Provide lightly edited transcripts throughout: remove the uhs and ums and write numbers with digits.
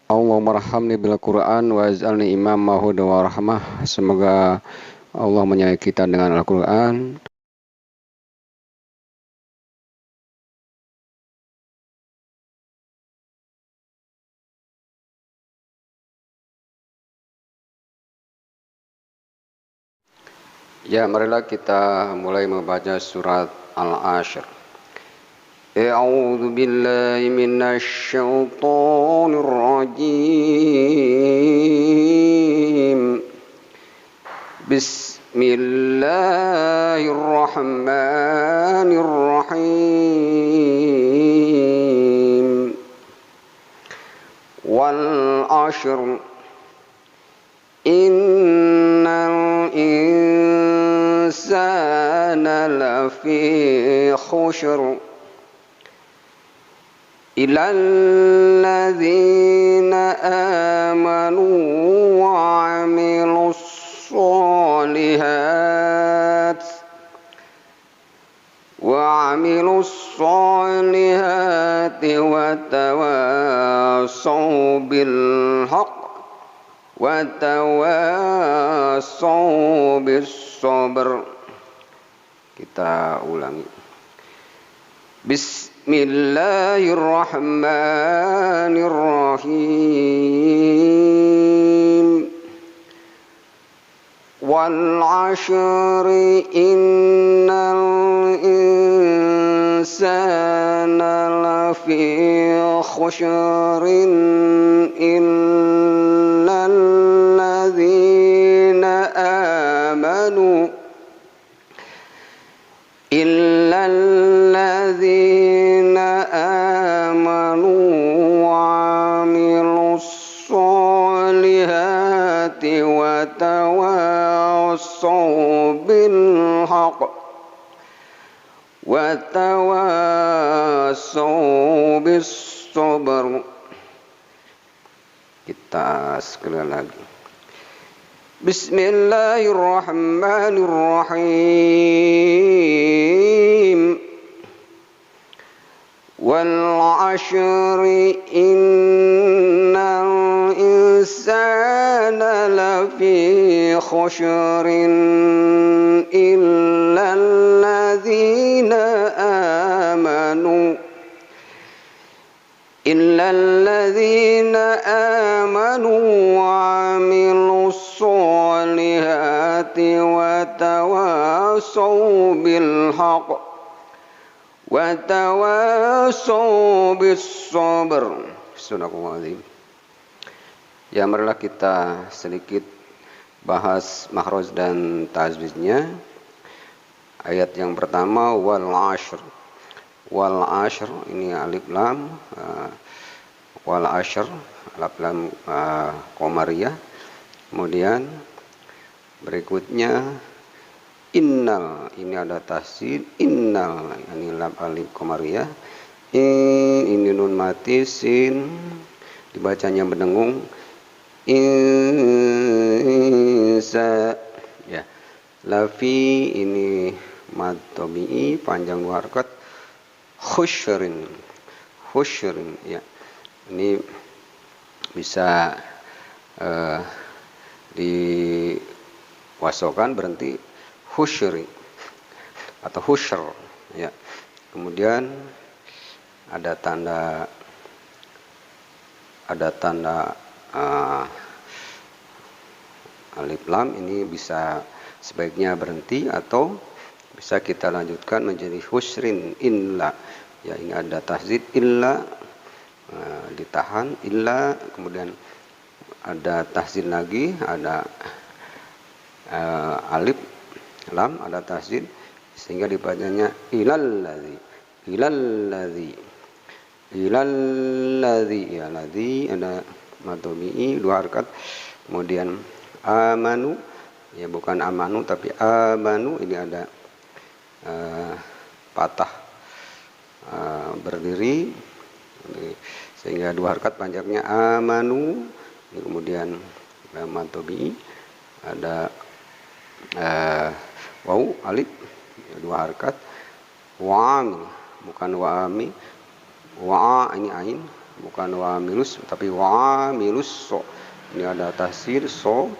Allahumma rahamni bil Quran wa ij'alni imama huda wa rahmah. Semoga Allah menyayangi kita dengan Al-Quran. Ya, marilah kita mulai membaca surat Al-Ashr. A'udzu billahi minasy syaithanir rajim. Bismillahirrahmanirrahim. Wal 'ashr innal insana lafi khusr illal ladzina amanu wa 'amilus solihati wa tawassaw bil haqq wa tawassaw bis sabr. Kita ulangi. Bismillahirrahmanirrahim. Wal 'ashri innal insana lafi khusrin illal ladzina amanu wa 'amilus solihati wa tawassaw bil haqq wa tawassaw bis sabr. Kita sekali lagi. Bismillahirrahmanirrahim. Wal 'ashri innal insana lafi khusrin illal ladzina amanu wa 'amilus solihati wa tawassaw bil haqq wa tawassaw bis sabr. Subhanallah. Ya, marilah kita sedikit bahas makhraj dan tajwidnya. Ayat yang pertama wal 'ashr. Wal 'ashr ini alif lam, wal 'ashr alif lam qamariyah. Kemudian berikutnya innal, ini ada tasydid, innal ini lam alif qamariyah. Ini nun mati, sin dibacanya berdengung. Insa, ya. Lafi ini mad tabi'i panjang dua harakat. Khusyrin, ya. Ini bisa diwasokan berhenti khusyri atau khushr, ya. Kemudian ada tanda alif lam, ini bisa sebaiknya berhenti atau bisa kita lanjutkan menjadi husrin illa, ya. Ini ada tahzid illa, ditahan illa, kemudian ada tahzid lagi, ada alif lam, ada tahzid sehingga dibacanya ilalladzi, ya. Ladzi ada matobi'i dua harakat. Kemudian amanu, ya, bukan amanu tapi amanu, ini ada patah berdiri sehingga dua harakat panjangnya amanu. Kemudian matobi ada waw alif dua harakat. Wa'ami, bukan wa'ami, wa'a ini ain, bukan wa'amilus tapi wa'amilus so. Ini ada tasir so.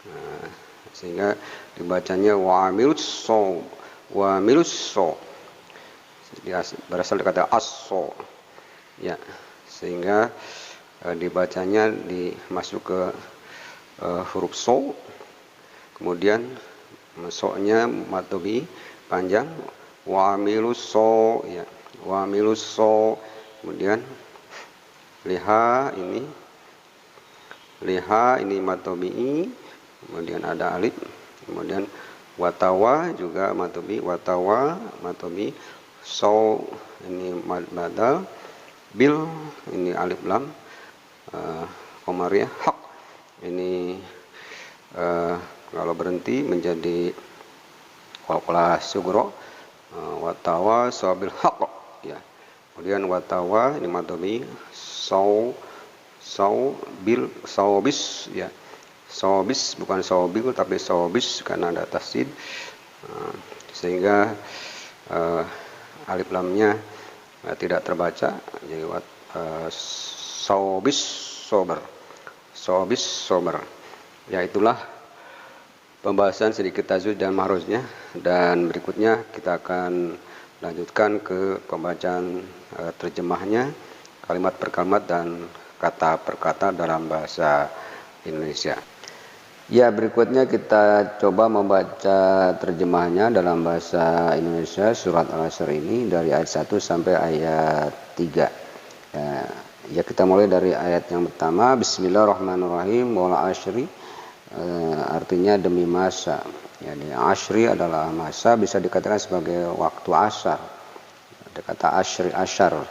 Nah, sehingga dibacanya wa'amilus so. Wa'amilus so. Berasal dari kata as-so. Ya, sehingga dibacanya masuk ke huruf so. Kemudian so-nya matobi panjang, wa'amilus so, ya, wa'amilus so. Kemudian liha ini matobi, kemudian ada alif, kemudian watawa juga matobi, watawa matobi, so ini mad badal, bil ini alif lam, komariyah, hak ini kalau berhenti menjadi qalqalah sugro, watawa sabil haq, ya. Kemudian watawa ini matobi, bil sawbis, ya. Sawbis bukan sawbil tapi sawbis karena ada tasdid, sehingga alif lamnya tidak terbaca, jadi sawbis sober. Ya, itulah pembahasan sedikit tajwid dan mahruznya, dan berikutnya kita akan lanjutkan ke pembacaan terjemahnya kalimat per kalimat dan kata per kata dalam bahasa Indonesia. Ya, berikutnya kita coba membaca terjemahnya dalam bahasa Indonesia surat Al-Asr ini dari ayat 1 sampai ayat 3. Ya, kita mulai dari ayat yang pertama. Bismillahirrahmanirrahim. Wal ashri, artinya demi masa. Jadi ashri adalah masa, bisa dikatakan sebagai waktu asar. Ada kata ashri, ashar.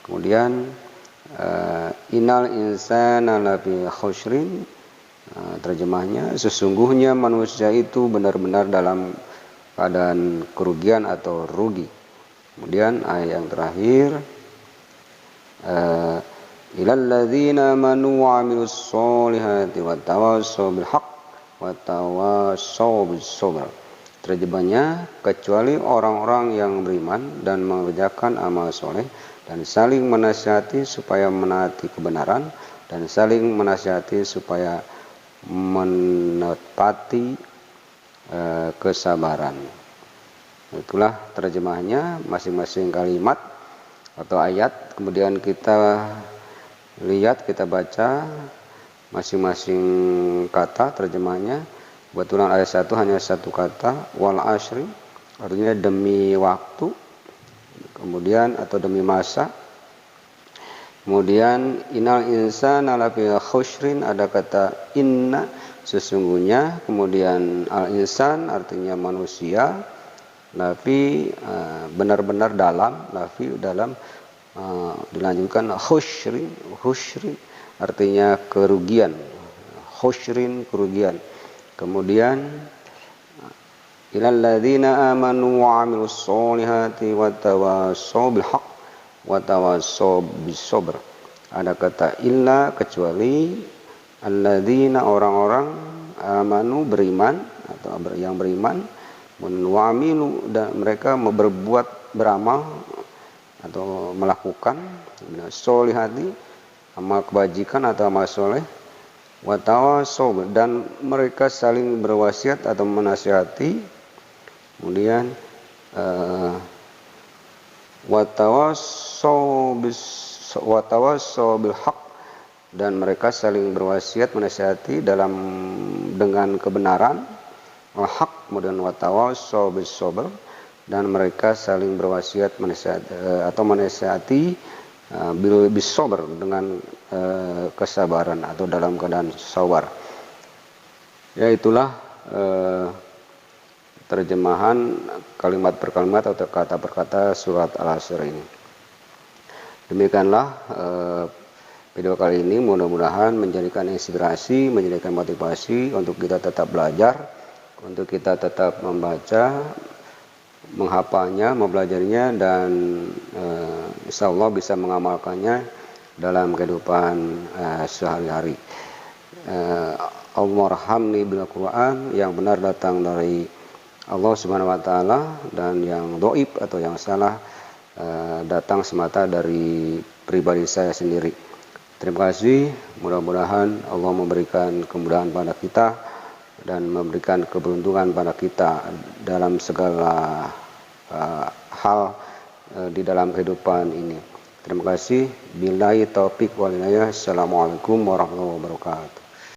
Kemudian innal insana lafi khusrin, terjemahnya sesungguhnya manusia itu benar-benar dalam keadaan kerugian atau rugi. Kemudian ayat yang terakhir, ilal ladzina amanu wa 'amilus sholihati wattawassaw bil haqq wattawassaw bis sabr. Terjemahnya, kecuali orang-orang yang beriman dan mengerjakan amal soleh dan saling menasihati supaya menaati kebenaran dan saling menasihati supaya menepati kesabaran. Itulah terjemahnya masing-masing kalimat atau ayat. Kemudian kita lihat, kita baca masing-masing kata terjemahnya. Kebetulan ayat 1 hanya satu kata, wal ashri, artinya demi waktu, kemudian atau demi masa. Kemudian innal insana lafi khusrin, ada kata inna, sesungguhnya. Kemudian al insan artinya manusia, lafi benar-benar dalam, lafi dalam, dilanjutkan khusrin artinya kerugian, khusrin kerugian. Kemudian ilal ladzina amanu wa 'amilus sholihati wattawassaw bil haqq wattawassaw bis sabr. Ada kata illa, kecuali, alladzina orang-orang, amanu beriman atau yang beriman, wa 'amilu dan mereka berbuat, beramal atau melakukan sholihati, amal kebajikan atau amal soleh, watawassaw dan mereka saling berwasiat atau menasihati. Kemudian watawassaw bil haqq dan mereka saling berwasiat menasihati dengan kebenaran, hak. Kemudian watawassaw bis sabr dan mereka saling berwasiat menasihati bis sabr dengan kesabaran atau dalam keadaan sabar. Ya, itulah terjemahan kalimat per kalimat atau kata per kata surat Al-Asr ini. Demikianlah video kali ini, mudah-mudahan menjadikan inspirasi, menjadikan motivasi untuk kita tetap belajar, untuk kita tetap membaca, menghafalnya, mempelajarinya, dan insya Allah bisa mengamalkannya dalam kehidupan sehari-hari. Allahummarhamni bil Quran, yang benar datang dari Allah Subhanahu wa taala, dan yang dhaif atau yang salah datang semata dari pribadi saya sendiri. Terima kasih, mudah-mudahan Allah memberikan kemudahan pada kita dan memberikan keberuntungan pada kita dalam segala hal di dalam kehidupan ini. Terima kasih. Billahi taufik wal hidayah. Assalamualaikum warahmatullahi wabarakatuh.